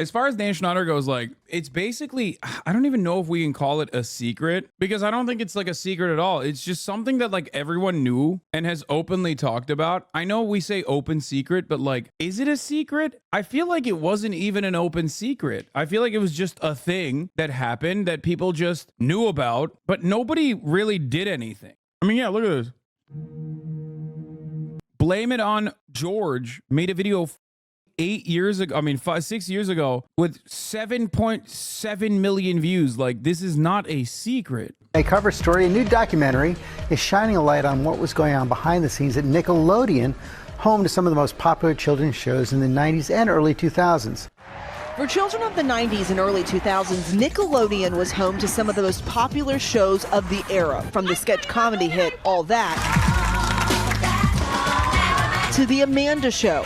As far as Dan Schneider goes, like, it's basically, I don't even know if we can call it a secret, because I don't think it's like a secret at all. It's just something that like everyone knew and has openly talked about. I know we say open secret, but like, is it a secret? I feel like it wasn't even an open secret. I feel like it was just a thing that happened that people just knew about, but nobody really did anything. I mean, yeah, look at this. Blame It on George made a video 6 years ago with 7.7 million views. Like, this is not a secret. A cover story, a new documentary is shining a light on what was going on behind the scenes at Nickelodeon, home to some of the most popular children's shows in the 90s and early 2000s. For children of the 90s and early 2000s, Nickelodeon was home to some of the most popular shows of the era, from the sketch comedy hit All That to The Amanda Show.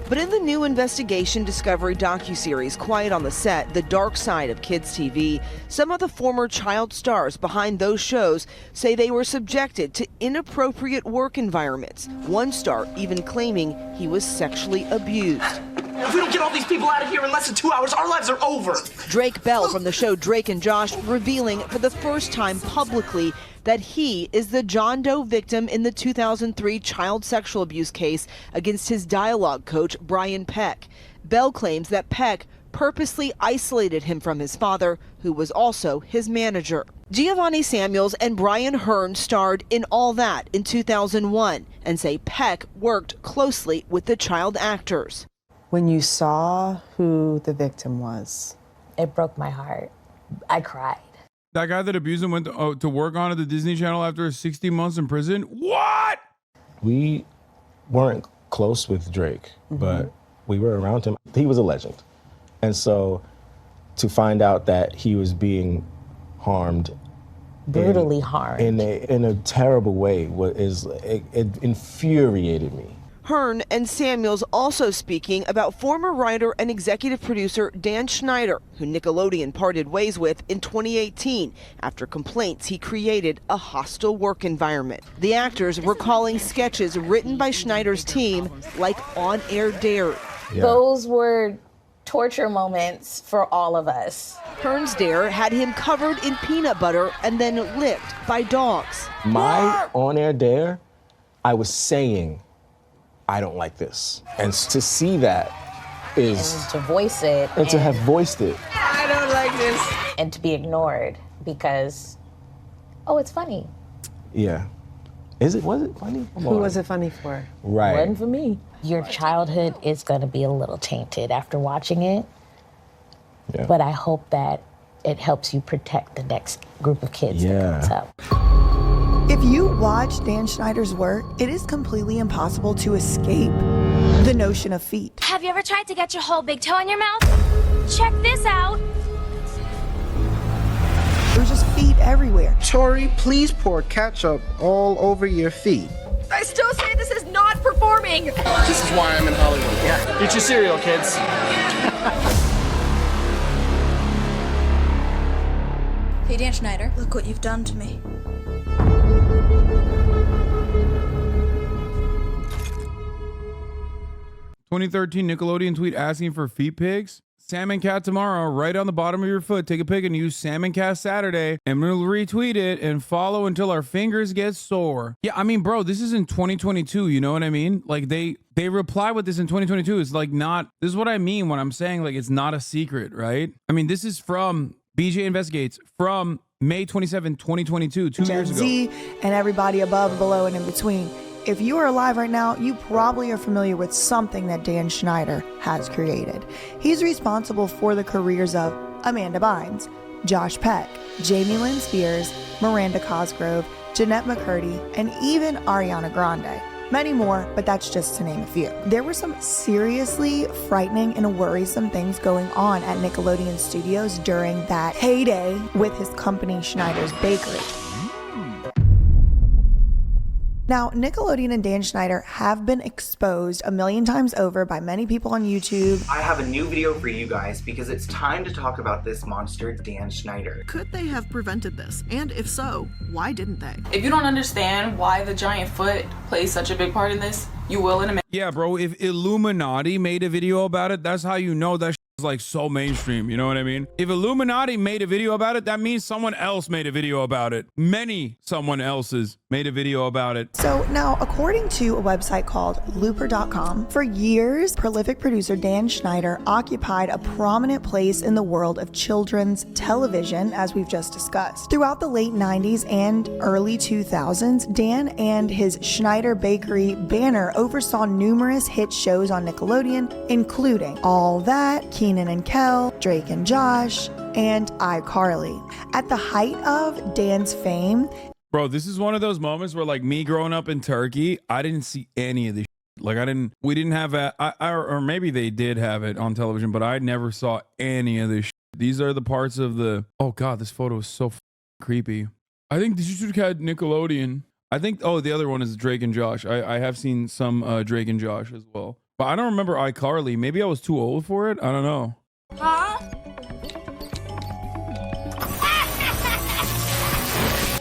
But in the new investigation Discovery docuseries Quiet on the Set, The Dark Side of Kids TV, some of the former child stars behind those shows say they were subjected to inappropriate work environments. One star even claiming he was sexually abused. If we don't get all these people out of here in less than 2 hours, our lives are over. Drake Bell from the show Drake and Josh revealing for the first time publicly that he is the John Doe victim in the 2003 child sexual abuse case against his dialogue coach, Brian Peck. Bell claims that Peck purposely isolated him from his father, who was also his manager. Giovanni Samuels and Brian Hearn starred in All That in 2001 and say Peck worked closely with the child actors. When you saw who the victim was, it broke my heart. I cried. That guy that abused him went to work on at the Disney Channel after 60 months in prison? What? We weren't close with Drake, but we were around him. He was a legend. And so to find out that he was being harmed, brutally harmed, in a terrible way, it infuriated me. Hearn and Samuels also speaking about former writer and executive producer Dan Schneider, who Nickelodeon parted ways with in 2018 after complaints he created a hostile work environment. The actors recalling sketches written by Schneider's team like On Air Dare. Yeah. Those were torture moments for all of us. Hearn's Dare had him covered in peanut butter and then licked by dogs. My On Air Dare, I was saying, I don't like this. And to see that is... And to voice it. And to have voiced it. I don't like this. And to be ignored because, oh, it's funny. Yeah. Was it funny? Who was it funny for? Right. It wasn't for me. Your childhood is going to be a little tainted after watching it. Yeah. But I hope that it helps you protect the next group of kids that comes up. If you watch Dan Schneider's work, it is completely impossible to escape the notion of feet. Have you ever tried to get your whole big toe in your mouth? Check this out. There's just feet everywhere. Tori, please pour ketchup all over your feet. I still say this is not performing. This is why I'm in Hollywood. Yeah. Eat your cereal, kids. Hey, Dan Schneider, look what you've done to me. 2013 Nickelodeon tweet asking for feet pics. Salmon Cat tomorrow, right on the bottom of your foot. Take a pic and use Salmon Cat Saturday, and we'll retweet it and follow until our fingers get sore. Yeah, I mean, bro, this is in 2022. You know what I mean? Like they reply with this in 2022. It's like not. This is what I mean when I'm saying like it's not a secret, right? I mean, this is from BJ Investigates from May 27, 2022, 2 years ago. Gen Z and everybody above, below, and in between. If you are alive right now, you probably are familiar with something that Dan Schneider has created. He's responsible for the careers of Amanda Bynes, Josh Peck, Jamie Lynn Spears, Miranda Cosgrove, Jeanette McCurdy, and even Ariana Grande. Many more, but that's just to name a few. There were some seriously frightening and worrisome things going on at Nickelodeon Studios during that heyday with his company Schneider's Bakery. Now, Nickelodeon and Dan Schneider have been exposed a million times over by many people on YouTube. I have a new video for you guys because it's time to talk about this monster, Dan Schneider. Could they have prevented this? And if so, why didn't they? If you don't understand why the giant foot plays such a big part in this, you will in a minute. Yeah, bro, if Illuminati made a video about it, that's how you know that is like so mainstream, you know what I mean? If Illuminati made a video about it, that means someone else made a video about it. Someone else's made a video about it. So now, according to a website called Looper.com, for years, prolific producer Dan Schneider occupied a prominent place in the world of children's television, as we've just discussed. Throughout the late 90s and early 2000s, Dan and his Schneider Bakery banner oversaw numerous hit shows on Nickelodeon, including All That, Keenan and Kel, Drake and Josh, and iCarly. At the height of Dan's fame, bro, this is one of those moments where, like, me growing up in Turkey, I didn't see any of this shit. Like, we didn't have or maybe they did have it on television, but I never saw any of this shit. These are the parts of oh God, this photo is so creepy. I think this should have had Nickelodeon. I think, the other one is Drake and Josh. I have seen some Drake and Josh as well. But I don't remember iCarly. Maybe I was too old for it. I don't know. Huh?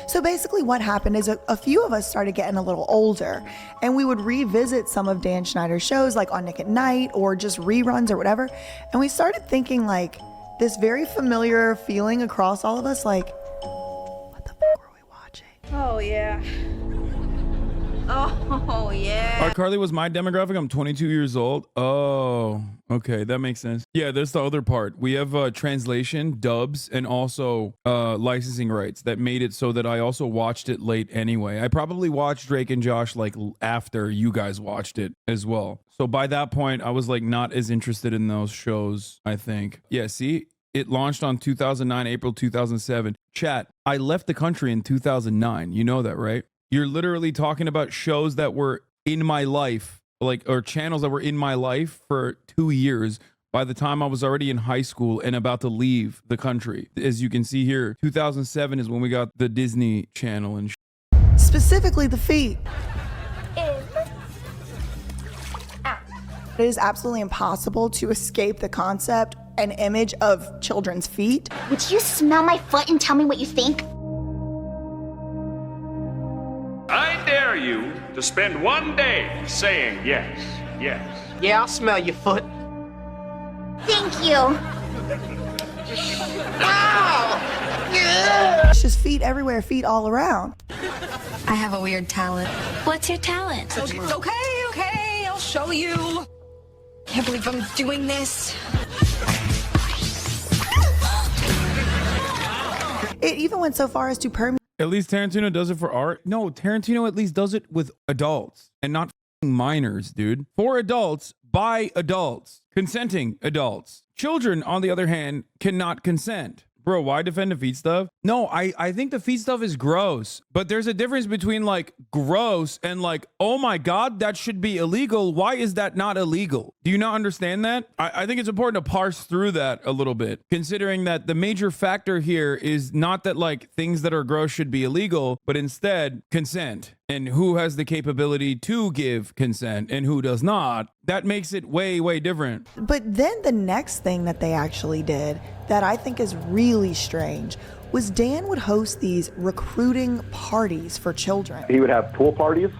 So basically what happened is a few of us started getting a little older, and we would revisit some of Dan Schneider's shows, like on Nick at Night or just reruns or whatever. And we started thinking, like, this very familiar feeling across all of us, like, what the fuck were we watching? Oh, yeah. Oh, yeah. iCarly was my demographic. I'm 22 years old. Oh, okay. That makes sense. Yeah, there's the other part. We have translation, dubs, and also licensing rights that made it so that I also watched it late anyway. I probably watched Drake and Josh like after you guys watched it as well. So by that point, I was like not as interested in those shows, I think. Yeah, see? It launched on 2009, April 2007. Chat, I left the country in 2009. You know that, right? You're literally talking about shows that were in my life, or channels that were in my life for 2 years by the time I was already in high school and about to leave the country. As you can see here, 2007 is when we got the Disney Channel and specifically the feet. It is absolutely impossible to escape the concept and image of children's feet. Would you smell my foot and tell me what you think? I dare you to spend one day saying yes, yes. Yeah, I'll smell your foot. Thank you. Ow! It's just feet everywhere, feet all around. I have a weird talent. What's your talent? Okay, I'll show you. Can't believe I'm doing this. It even went so far as to permeate. at least Tarantino does it for art. No, Tarantino at least does it with adults and not minors, dude. For adults, by adults, consenting adults. Children, on the other hand, cannot consent. Bro, why defend the feet stuff? No, I think the feet stuff is gross. But there's a difference between like gross and like, oh my God, that should be illegal. Why is that not illegal? Do you not understand that? I think it's important to parse through that a little bit, considering that the major factor here is not that like things that are gross should be illegal, but instead consent and who has the capability to give consent and who does not. That makes it way, way different. But then the next thing that they actually did that I think is really strange was Dan would host these recruiting parties for children. He would have pool parties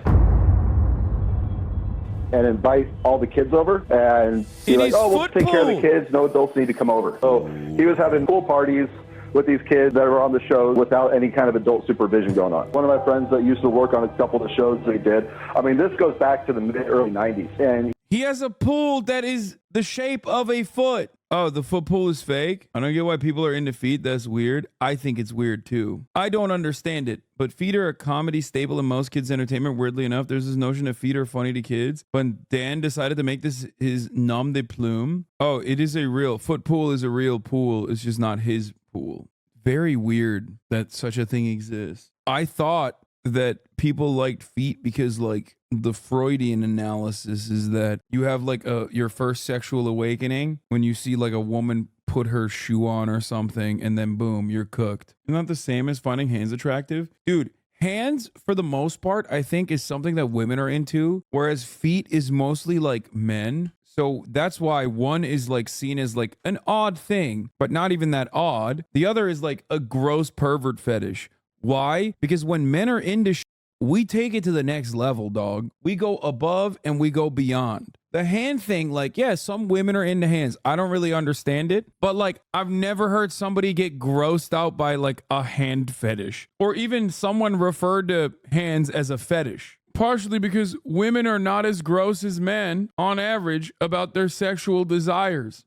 and invite all the kids over and be like, oh, we'll take care of the kids. No adults need to come over. So he was having pool parties with these kids that were on the show without any kind of adult supervision going on. One of my friends that used to work on a couple of the shows they did, I mean, this goes back to the mid-early 90s. And he has a pool that is the shape of a foot. Oh, the foot pool is fake? I don't get why people are into feet. That's weird. I think it's weird too. I don't understand it, but feet are a comedy staple in most kids' entertainment. Weirdly enough, there's this notion that feet are funny to kids. But Dan decided to make this his nom de plume. Oh, it is a real foot pool is a real pool. It's just not his pool. Very weird that such a thing exists. I thought that people liked feet because like the Freudian analysis is that you have like your first sexual awakening when you see like a woman put her shoe on or something and then boom, you're cooked. Isn't that the same as finding hands attractive? Dude, Hands, for the most part, I think is something that women are into, whereas feet is mostly like men. So that's why one is like seen as like an odd thing, but not even that odd. The other is like a gross pervert fetish. Why? Because when men are into we take it to the next level, dog. We go above and we go beyond. The hand thing, like, yeah, some women are into hands. I don't really understand it, but like, I've never heard somebody get grossed out by like a hand fetish, or even someone referred to hands as a fetish. Partially because women are not as gross as men on average about their sexual desires.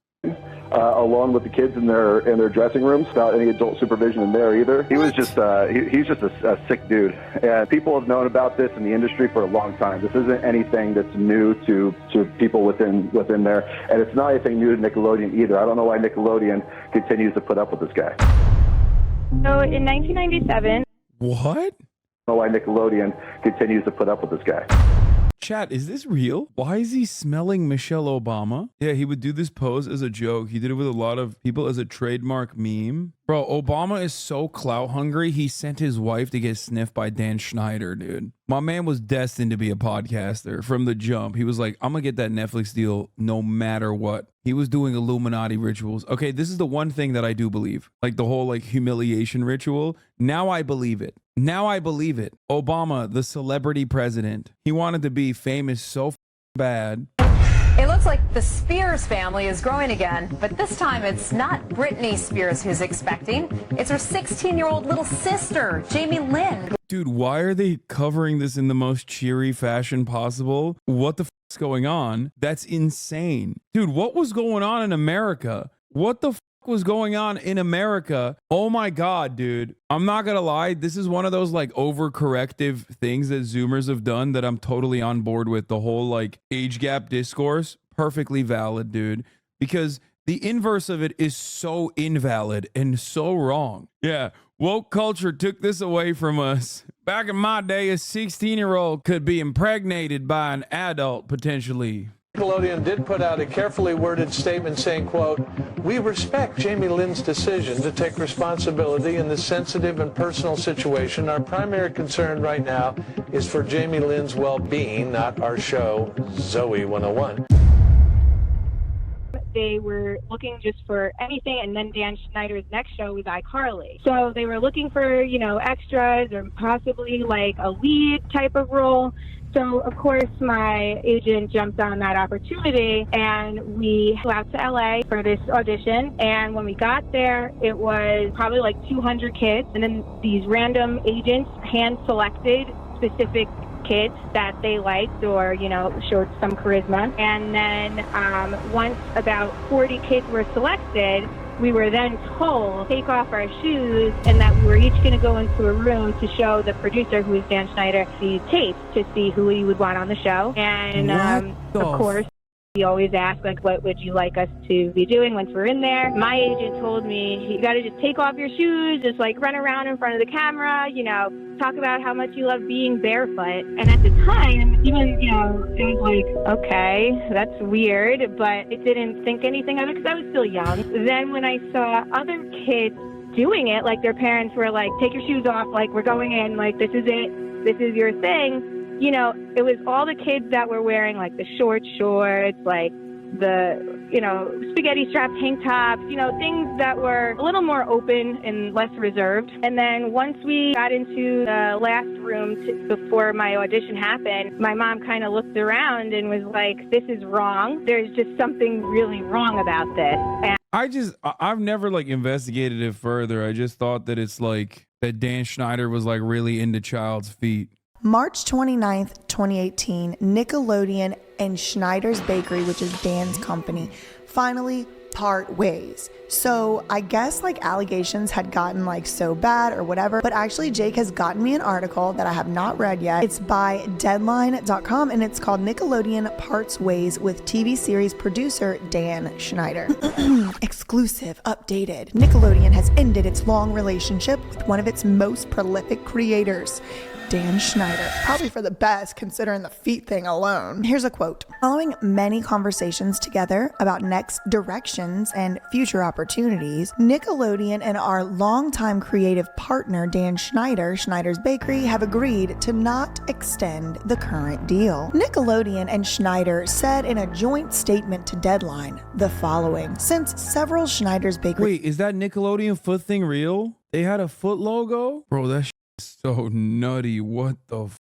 Along with the kids in their dressing rooms, without any adult supervision in there either. He was just he's just a sick dude, and people have known about this in the industry for a long time. This isn't anything that's new to people within there, and it's not anything new to Nickelodeon either. I don't know why Nickelodeon continues to put up with this guy. So in 1997, what? I don't know why Nickelodeon continues to put up with this guy. Chat, is this real? Why is he smelling Michelle Obama? Yeah, he would do this pose as a joke. He did it with a lot of people as a trademark meme. Bro, Obama is so clout hungry, he sent his wife to get sniffed by Dan Schneider, dude. My man was destined to be a podcaster from the jump. He was like, I'm gonna get that Netflix deal no matter what. He was doing Illuminati rituals. Okay, this is the one thing that I do believe. Like the whole like humiliation ritual. Now I believe it. Now I believe it. Obama, the celebrity president, he wanted to be famous so bad. It looks like the Spears family is growing again, but this time it's not Britney Spears who's expecting. It's her 16-year-old little sister, Jamie Lynn. Dude, why are they covering this in the most cheery fashion possible? What the f***'s going on? That's insane. Dude, what was going on in America? What the f*** was going on in America? Oh my God, dude. I'm not gonna lie. This is one of those like overcorrective things that Zoomers have done that I'm totally on board with. The whole like age gap discourse, perfectly valid, dude. Because the inverse of it is so invalid and so wrong. Yeah. Woke culture took this away from us. Back in my day, a 16-year-old could be impregnated by an adult potentially. Nickelodeon did put out a carefully worded statement saying, quote, "We respect Jamie Lynn's decision to take responsibility in this sensitive and personal situation. Our primary concern right now is for Jamie Lynn's well-being, not our show, Zoe 101. They were looking just for anything, and then Dan Schneider's next show was iCarly. So they were looking for, extras or possibly like a lead type of role. So, of course, my agent jumped on that opportunity, and we flew out to LA for this audition. And when we got there, it was probably like 200 kids. And then these random agents hand-selected specific kids that they liked or, showed some charisma. And then once about 40 kids were selected, we were then told to take off our shoes and that we were each going to go into a room to show the producer, who is Dan Schneider, the tapes to see who he would want on the show. And of course, he always asked, like, what would you like us to be doing once we're in there? My agent told me, you got to just take off your shoes, just like run around in front of the camera, talk about how much you love being barefoot. And at the time, even, it was like, okay, that's weird, but it didn't think anything of it because I was still young. Then when I saw other kids doing it, like their parents were like, take your shoes off, like we're going in, like this is it, this is your thing. It was all the kids that were wearing like the short shorts, like the, spaghetti strap tank tops, things that were a little more open and less reserved. And then once we got into the last room before my audition happened, my mom kind of looked around and was like, this is wrong. There's just something really wrong about this. And I've never like investigated it further. I just thought that it's like that Dan Schneider was like really into child's feet. March 29th, 2018, Nickelodeon and Schneider's Bakery, which is Dan's company, finally part ways. So I guess like allegations had gotten like so bad or whatever, but actually Jake has gotten me an article that I have not read yet. It's by deadline.com and it's called Nickelodeon Parts Ways with TV series producer Dan Schneider. Exclusive, updated. Nickelodeon has ended its long relationship with one of its most prolific creators. Dan Schneider. Probably for the best, considering the feet thing alone. Here's a quote. Following many conversations together about next directions and future opportunities, Nickelodeon and our longtime creative partner, Dan Schneider, Schneider's Bakery, have agreed to not extend the current deal. Nickelodeon and Schneider said in a joint statement to Deadline the following. Since several Schneider's Bakery... Wait, is that Nickelodeon foot thing real? They had a foot logo? Bro, that shit is so nutty. What the f?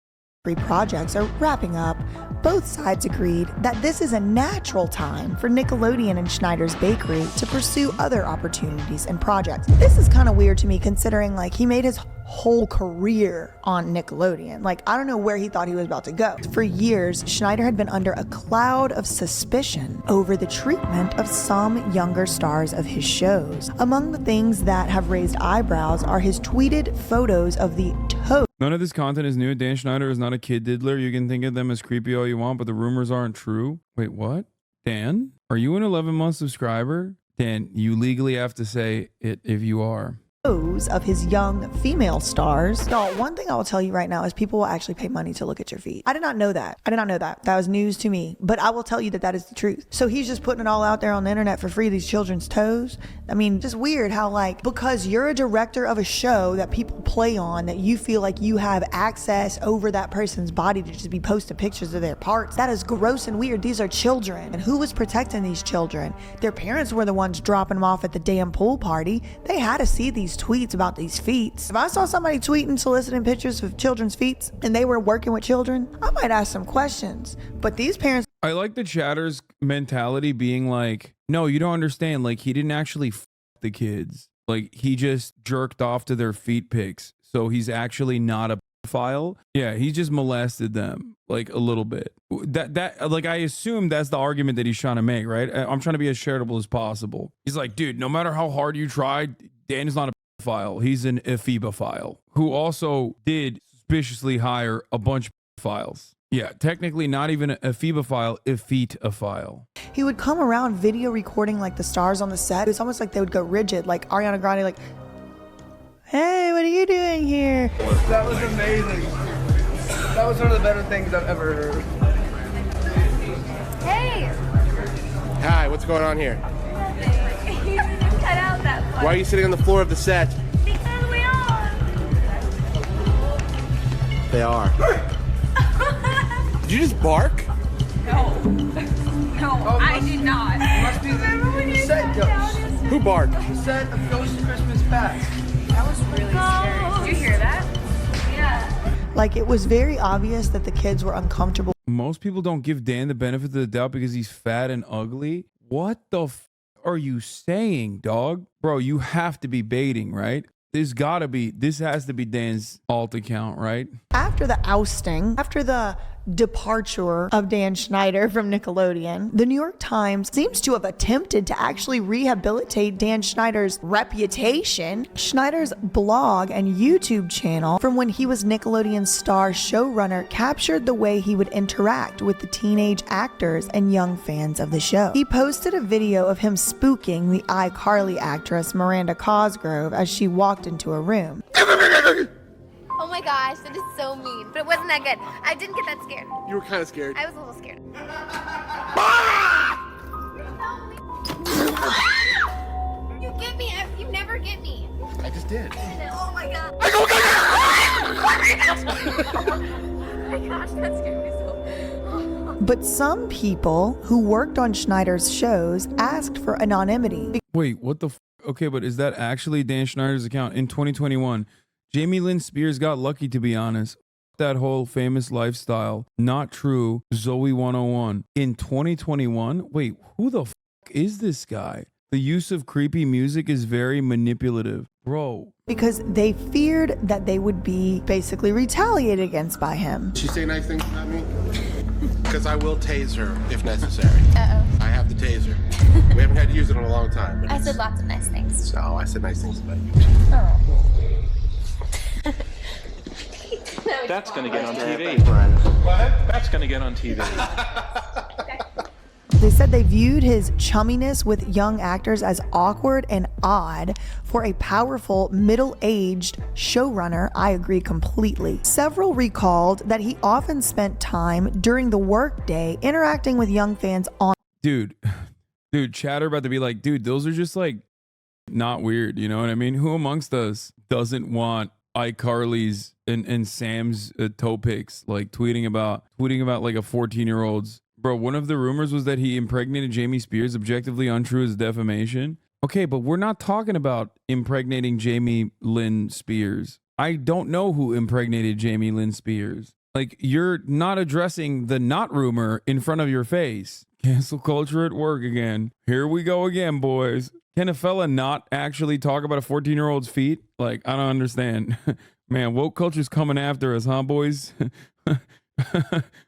Projects are wrapping up, both sides agreed that this is a natural time for Nickelodeon and Schneider's Bakery to pursue other opportunities and projects. This is kind of weird to me considering like he made his whole career on Nickelodeon. Like, I don't know where he thought he was about to go. For years, Schneider had been under a cloud of suspicion over the treatment of some younger stars of his shows. Among the things that have raised eyebrows are his tweeted photos of the toad. None of this content is new. Dan Schneider is not a kid diddler. You can think of them as creepy all you want, but the rumors aren't true. Wait, what? Dan, are you an 11-month subscriber? Dan, you legally have to say it if you are. Of his young female stars. Y'all, one thing I will tell you right now is people will actually pay money to look at your feet. I did not know that. That was news to me, but I will tell you that that is the truth. So he's just putting it all out there on the internet for free, these children's toes. I mean, just weird how like, because you're a director of a show that people play on, that you feel like you have access over that person's body to just be posting pictures of their parts. That is gross and weird. These are children. And who was protecting these children? Their parents were the ones dropping them off at the damn pool party. They had to see these tweets about these feet. If I saw somebody tweeting soliciting pictures of children's feet and they were working with children, I might ask some questions. But these parents... I like the chatter's mentality being like, no, you don't understand. Like, he didn't actually f the kids. Like, he just jerked off to their feet pics. So he's actually not a pedophile. Yeah, he just molested them like a little bit. That like, I assume that's the argument that he's trying to make, right? I'm trying to be as charitable as possible. He's like, dude, no matter how hard you try, Dan is not a pedophile. He's an ephebophile who also did suspiciously hire a bunch of pedophiles. Yeah, technically not even a ephebophile, ephetophile. He would come around video recording like the stars on the set. It's almost like they would go rigid, like Ariana Grande, like, hey, what are you doing here? That was amazing. That was one of the better things I've ever heard. Hey! Hi, what's going on here? Cut out that part. Why are you sitting on the floor of the set? Because we are. They are. Did you just bark? No. No, I did not. Must be the set ghost. Who barked? The set of Ghost Christmas Past. That was really scary. Did you hear that? Yeah. Like, it was very obvious that the kids were uncomfortable. Most people don't give Dan the benefit of the doubt because he's fat and ugly. What the f are you saying, dog? Bro, you have to be baiting, right? This has to be Dan's alt account, right? After the ousting, after the departure of Dan Schneider from Nickelodeon, the New York Times seems to have attempted to actually rehabilitate Dan Schneider's reputation. Schneider's blog and YouTube channel from when he was Nickelodeon's star showrunner captured the way he would interact with the teenage actors and young fans of the show. He posted a video of him spooking the iCarly actress Miranda Cosgrove as she walked into a room. Oh my gosh, that is so mean. But it wasn't that good. I didn't get that scared. You were kind of scared. I was a little scared. You get me. You never get me. I just did. Oh my god. Oh my gosh, that scared me so. But some people who worked on Schneider's shows asked for anonymity. Wait, what the f? Okay, but is that actually Dan Schneider's account in 2021? Jamie Lynn Spears got lucky, to be honest. That whole famous lifestyle. Not true. Zoe 101. In 2021? Wait, who the f is this guy? The use of creepy music is very manipulative. Bro. Because they feared that they would be basically retaliated against by him. She say nice things about me? Because I will tase her if necessary. Uh-oh. I have the taser. We haven't had to use it in a long time. I said lots of nice things. So I said nice things about you. Oh. That's going to get on TV. What? That's going to get on TV. They said they viewed his chumminess with young actors as awkward and odd for a powerful, middle-aged showrunner. I agree completely. Several recalled that he often spent time during the workday interacting with young fans on. Dude, chatter about to be like, dude, those are just like not weird. You know what I mean? Who amongst us doesn't want iCarly's and Sam's toe pics, like tweeting about like a 14-year-old's. Bro, one of the rumors was that he impregnated Jamie Spears. Objectively untrue is defamation. Okay, but we're not talking about impregnating Jamie Lynn Spears. I don't know who impregnated Jamie Lynn Spears. Like, you're not addressing the not rumor in front of your face. Cancel culture at work again. Here we go again, boys. Can a fella not actually talk about a 14-year-old's feet? Like, I don't understand. Man, woke culture's coming after us, huh, boys?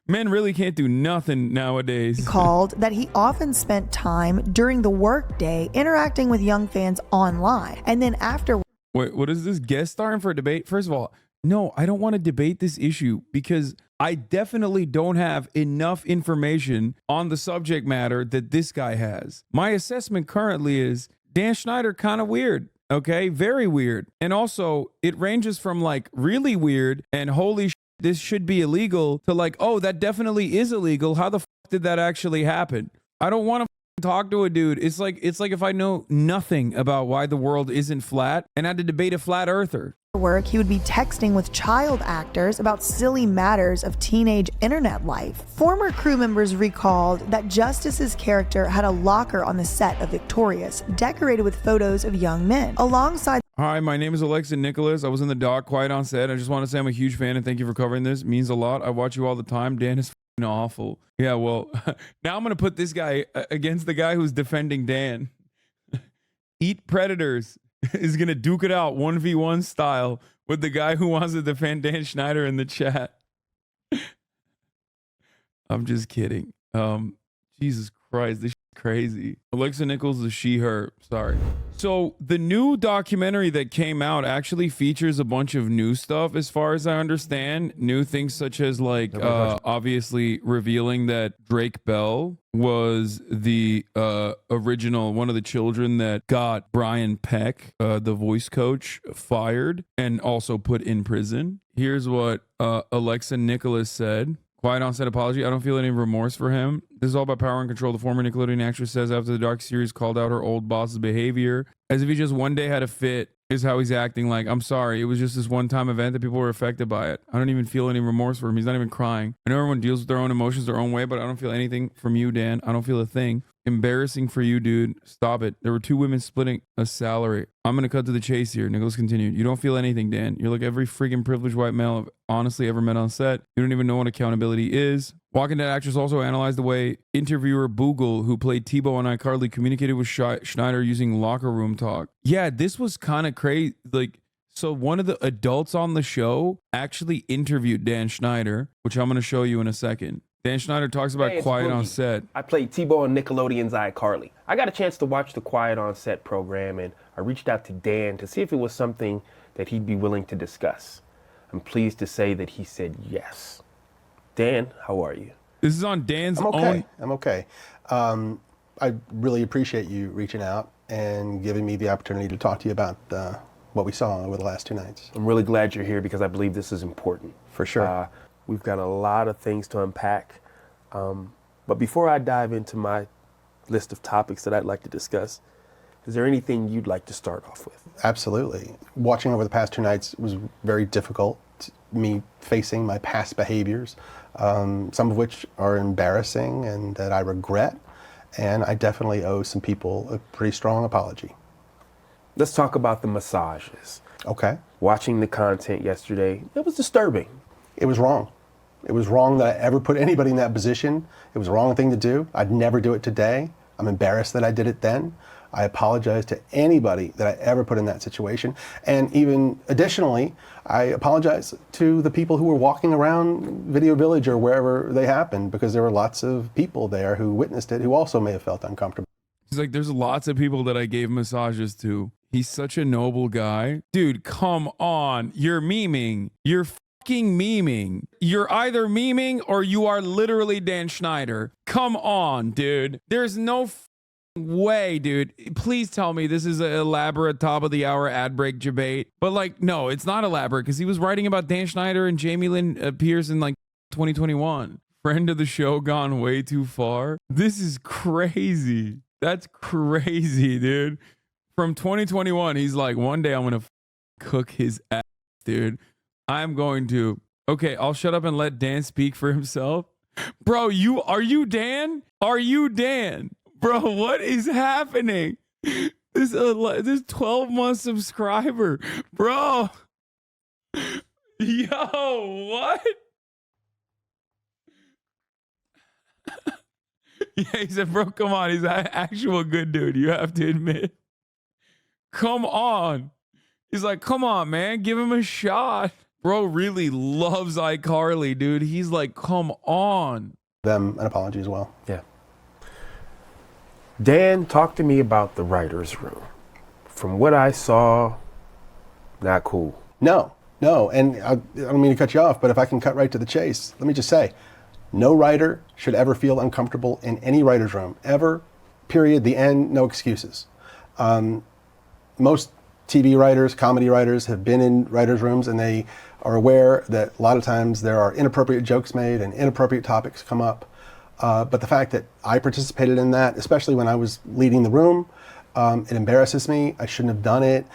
Men really can't do nothing nowadays. Called that he often spent time during the workday interacting with young fans online. And then after. Wait, what is this? Guest starring for a debate? First of all, no, I don't want to debate this issue because I definitely don't have enough information on the subject matter that this guy has. My assessment currently is Dan Schneider kind of weird. Okay, very weird. And also, it ranges from like really weird and holy shit, this should be illegal to like, oh, that definitely is illegal. How the f did that actually happen? I don't want to talk to a dude. It's like if I know nothing about why the world isn't flat and had to debate a flat earther. Work, he would be texting with child actors about silly matters of teenage internet life. Former crew members recalled that Justice's character had a locker on the set of Victorious, decorated with photos of young men, alongside. Hi, my name is Alexa Nicholas. I was in the doc, quiet on set. I just want to say I'm a huge fan and thank you for covering this. It means a lot. I watch you all the time. Dan is f***ing awful. Yeah, well, now I'm going to put this guy against the guy who's defending Dan. Eat Predators is going to duke it out 1v1 style with the guy who wants to defend Dan Schneider in the chat. I'm just kidding. Jesus Christ, this is crazy. Alexa Nichols is she, her. Sorry. So the new documentary that came out actually features a bunch of new stuff as far as I understand. New things such as like obviously revealing that Drake Bell was the original, one of the children that got Brian Peck, the voice coach, fired and also put in prison. Here's what Alexa Nicholas said. Quiet on set apology. I don't feel any remorse for him. This is all about power and control. The former Nickelodeon actress says after the dark series called out her old boss's behavior, as if he just one day had a fit, is how he's acting. Like, I'm sorry, it was just this one-time event that people were affected by it. I don't even feel any remorse for him. He's not even crying. I know everyone deals with their own emotions their own way, but I don't feel anything from you, Dan. I don't feel a thing. Embarrassing for you, dude. Stop it. There were two women splitting a salary. I'm gonna cut to the chase here. Nicholas continued. You don't feel anything, Dan. You're like every freaking privileged white male I've honestly ever met on set. You don't even know what accountability is. Walking Dead actress also analyzed the way interviewer Boogle, who played Tebow on iCarly, communicated with Schneider using locker room talk. Yeah, this was kind of crazy. Like, so one of the adults on the show actually interviewed Dan Schneider, which I'm gonna show you in a second. Dan Schneider talks about Quiet on Set. I played Tebow on Nickelodeon's iCarly. I got a chance to watch the Quiet on Set program, and I reached out to Dan to see if it was something that he'd be willing to discuss. I'm pleased to say that he said yes. Dan, how are you? This is on Dan's own. I'm okay. I really appreciate you reaching out and giving me the opportunity to talk to you about what we saw over the last 2 nights. I'm really glad you're here because I believe this is important. For sure. We've got a lot of things to unpack. But before I dive into my list of topics that I'd like to discuss, is there anything you'd like to start off with? Absolutely. Watching over the past 2 nights was very difficult. Me facing my past behaviors, some of which are embarrassing and that I regret. And I definitely owe some people a pretty strong apology. Let's talk about the massages. Okay. Watching the content yesterday, it was disturbing. It was wrong. It was wrong that I ever put anybody in that position. It was the wrong thing to do. I'd never do it today. I'm embarrassed that I did it then. I apologize to anybody that I ever put in that situation. And even additionally, I apologize to the people who were walking around Video Village or wherever they happened, because there were lots of people there who witnessed it who also may have felt uncomfortable. He's like, there's lots of people that I gave massages to. He's such a noble guy. Dude, come on. You're memeing. You're fucking memeing. You're either memeing or you are literally Dan Schneider. Come on, dude. There's no way, dude. Please tell me this is an elaborate top of the hour ad break debate. But like, no, it's not elaborate because he was writing about Dan Schneider and Jamie Lynn Pierce in like 2021. Friend of the show gone way too far. This is crazy. That's crazy, dude. From 2021, he's like, one day I'm going to cook his ass, dude. I'm going to. Okay, I'll shut up and let Dan speak for himself. Bro, are you Dan? Are you Dan? Bro, what is happening? This 12-month subscriber. Bro. Yo, what? Yeah, he said, bro, come on. He's an actual good dude. You have to admit. Come on. He's like, come on, man. Give him a shot. Bro really loves iCarly, dude. He's like, come on. Them an apology as well. Yeah. Dan, talk to me about the writer's room. From what I saw, not cool. No. And I don't mean to cut you off, but if I can cut right to the chase, let me just say, no writer should ever feel uncomfortable in any writer's room, ever, period, the end, no excuses. Most TV writers, comedy writers have been in writers' rooms and they are aware that a lot of times there are inappropriate jokes made and inappropriate topics come up. But the fact that I participated in that, especially when I was leading the room, it embarrasses me. I shouldn't have done it.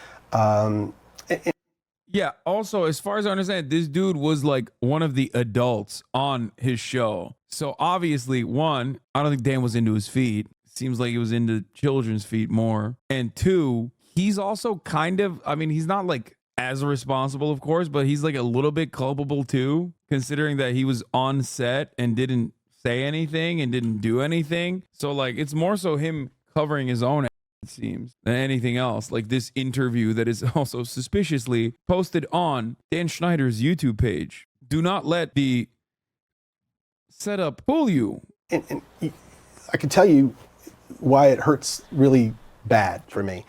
Yeah, also, as far as I understand, this dude was like one of the adults on his show. So obviously, one, I don't think Dan was into his feet. Seems like he was into children's feet more. And two, he's also kind of, I mean, he's not like as responsible, of course, but he's like a little bit culpable too, considering that he was on set and didn't say anything and didn't do anything. So like, it's more so him covering his own, it seems, than anything else. Like this interview that is also suspiciously posted on Dan Schneider's YouTube page. Do not let the setup fool you. And I can tell you why it hurts really bad for me.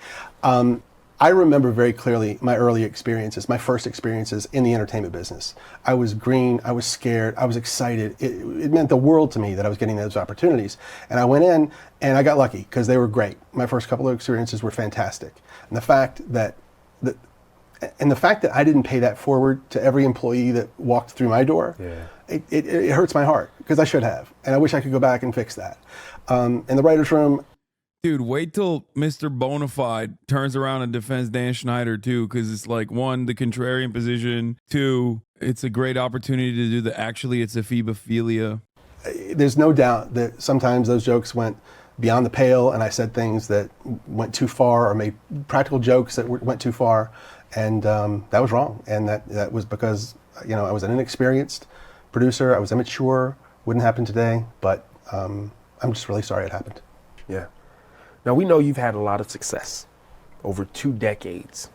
I remember very clearly my early experiences, my first experiences in the entertainment business. I was green, I was scared, I was excited. It meant the world to me that I was getting those opportunities. And I went in and I got lucky because they were great. My first couple of experiences were fantastic. And the fact that I didn't pay that forward to every employee that walked through my door, it hurts my heart because I should have. And I wish I could go back and fix that. In the writer's room, dude, wait till Mr. Bonafide turns around and defends Dan Schneider too, because it's like, one, the contrarian position, two, it's a great opportunity to do it's a phoebophilia. There's no doubt that sometimes those jokes went beyond the pale and I said things that went too far or made practical jokes that went too far, and that was wrong. And that was because, I was an inexperienced producer, I was immature, wouldn't happen today, but I'm just really sorry it happened. Yeah. Now, we know you've had a lot of success over 2 decades.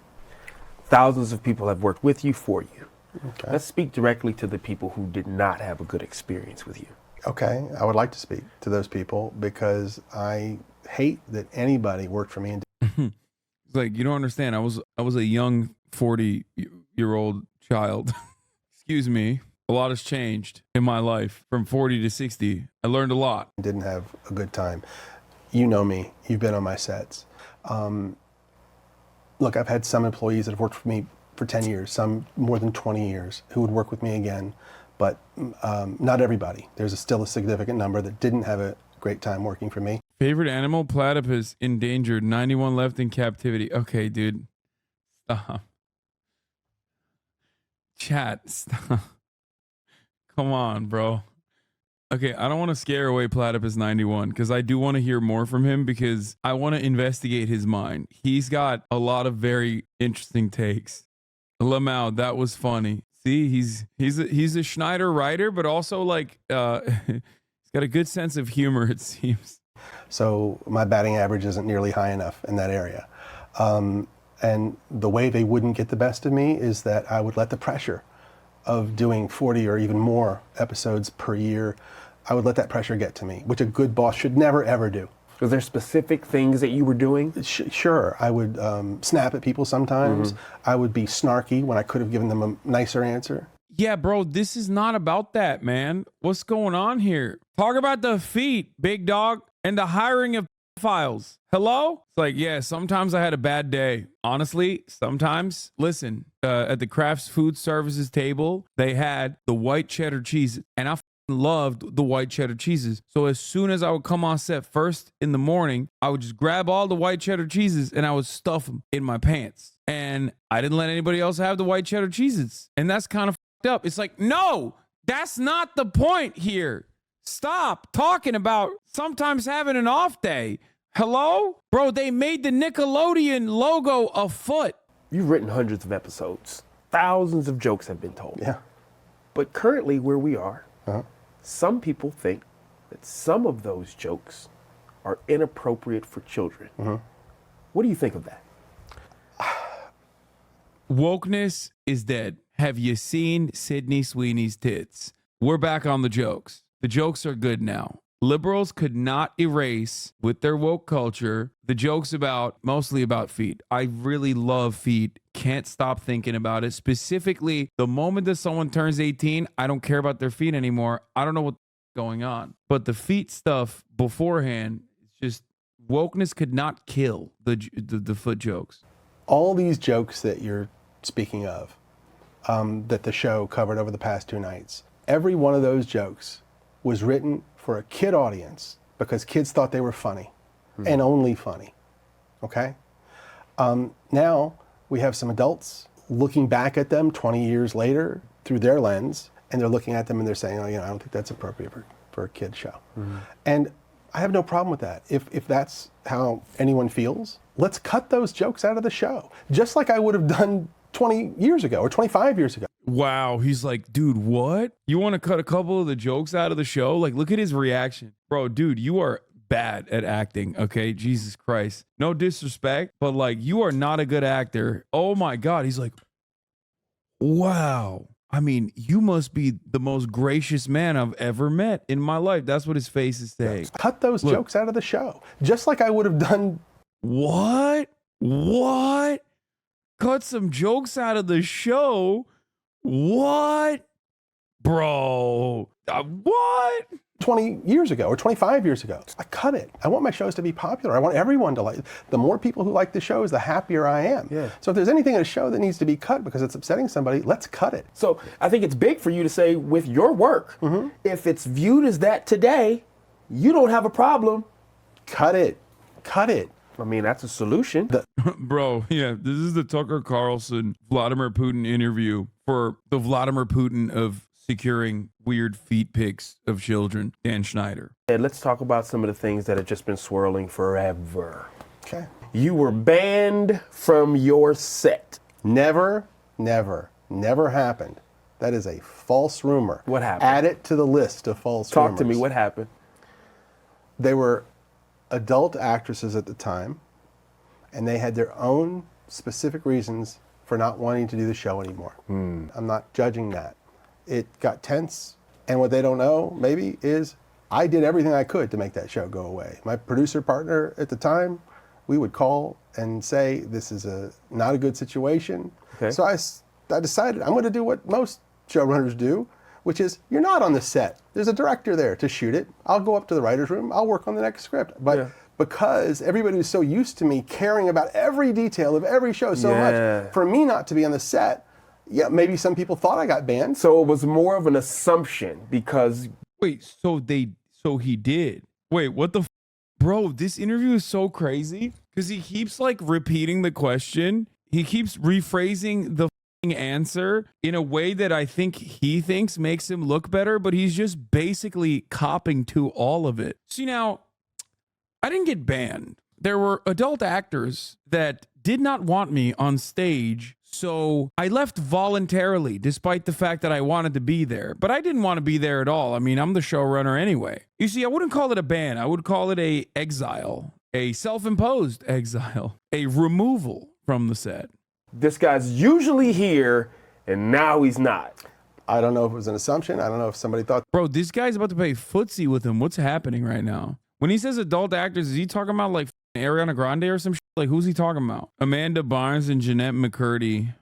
Thousands of people have worked with you, for you. Okay. Let's speak directly to the people who did not have a good experience with you. Okay, I would like to speak to those people because I hate that anybody worked for me. It's like, you don't understand. I was a young 40-year-old child. Excuse me. A lot has changed in my life from 40 to 60. I learned a lot. Didn't have a good time. You know me, you've been on my sets. Look, I've had some employees that have worked for me for 10 years, some more than 20 years, who would work with me again, but not everybody. There's still a significant number that didn't have a great time working for me. Favorite animal? Platypus, endangered, 91 left in captivity. Okay, dude. Stop. Chat, stop. Come on, bro. Okay, I don't want to scare away Platypus 91 because I do want to hear more from him because I want to investigate his mind. He's got a lot of very interesting takes. Lamau, that was funny. See, he's a Schneider writer, but also like he's got a good sense of humor, it seems. So my batting average isn't nearly high enough in that area. And the way they wouldn't get the best of me is that I would let the pressure of doing 40 or even more episodes per year, I would let that pressure get to me, which a good boss should never, ever do. Was there specific things that you were doing? Sure. I would snap at people sometimes. I would be snarky when I could have given them a nicer answer. Yeah, bro, this is not about that, man. What's going on here? Talk about the feet, big dog, and the hiring of files. Hello? It's like, yeah, sometimes I had a bad day. Honestly, sometimes, listen, at the Crafts Food Services table, they had the white cheddar cheese, and I loved the white cheddar cheeses. So as soon as I would come on set first in the morning, I would just grab all the white cheddar cheeses and I would stuff them in my pants. And I didn't let anybody else have the white cheddar cheeses. And that's kind of up. It's like, no, that's not the point here. Stop talking about sometimes having an off day. Hello? Bro, they made the Nickelodeon logo a foot. You've written hundreds of episodes. Thousands of jokes have been told. Yeah. But currently where we are, some people think that some of those jokes are inappropriate for children. What do you think of that? Wokeness is dead. Have you seen Sydney Sweeney's tits? We're back on the jokes. The jokes are good now. Liberals could not erase with their woke culture the jokes mostly about feet. I really love feet. Can't stop thinking about it. Specifically, the moment that someone turns 18, I don't care about their feet anymore. I don't know what's going on. But the feet stuff beforehand, it's just wokeness could not kill the foot jokes. All these jokes that you're speaking of, that the show covered over the past 2 nights, every one of those jokes was written for a kid audience because kids thought they were funny and only funny. Okay? Now we have some adults looking back at them 20 years later through their lens, and they're looking at them and they're saying, oh, I don't think that's appropriate for a kid show. And I have no problem with that. If that's how anyone feels, let's cut those jokes out of the show, just like I would have done 20 years ago or 25 years ago. Wow, he's like, dude, what? You want to cut a couple of the jokes out of the show? Like, look at his reaction. Bro, dude, you are bad at acting, okay? Jesus Christ. No disrespect, but like, you are not a good actor. Oh my God. He's like, wow. I mean, you must be the most gracious man I've ever met in my life. That's what his face is saying. Cut those jokes out of the show, just like I would have done. What? Cut some jokes out of the show? What? Bro. What? 20 years ago or 25 years ago. I cut it. I want my shows to be popular. I want everyone to like. The more people who like the shows, the happier I am. Yeah. So if there's anything in a show that needs to be cut because it's upsetting somebody, let's cut it. So I think it's big for you to say with your work, if it's viewed as that today, you don't have a problem. Cut it. Cut it. I mean, that's a solution. Bro, yeah, this is the Tucker Carlson Vladimir Putin interview for the Vladimir Putin of securing weird feet pics of children, Dan Schneider. And let's talk about some of the things that have just been swirling forever. Okay. You were banned from your set. Never happened. That is a false rumor. What happened? Add it to the list of false rumors. Talk to me. What happened? They were adult actresses at the time, and they had their own specific reasons for not wanting to do the show anymore. I'm not judging that. It got tense, and what they don't know, maybe, is I did everything I could to make that show go away. My producer partner at the time, we would call and say, this is not a good situation. Okay. So I decided I'm going to do what most showrunners do, which is you're not on the set. There's a director there to shoot it. I'll go up to the writer's room. I'll work on the next script. But because everybody was so used to me caring about every detail of every show so much, for me not to be on the set, maybe some people thought I got banned. So it was more of an assumption because... Wait, so he did. Wait, what the bro, this interview is so crazy because he keeps like repeating the question. He keeps rephrasing the answer in a way that I think he thinks makes him look better, but he's just basically copping to all of it. See, now, I didn't get banned. There were adult actors that did not want me on stage, so I left voluntarily, despite the fact that I wanted to be there. But I didn't want to be there at all. I mean, I'm the showrunner anyway. You see, I wouldn't call it a ban. I would call it a exile, a self-imposed exile, a removal from the set. This guy's usually here, and now he's not. I don't know if it was an assumption. I don't know if somebody thought... Bro, this guy's about to play footsie with him. What's happening right now? When he says adult actors, is he talking about like Ariana Grande or some shit? Like, who's he talking about? Amanda Bynes and Jeanette McCurdy.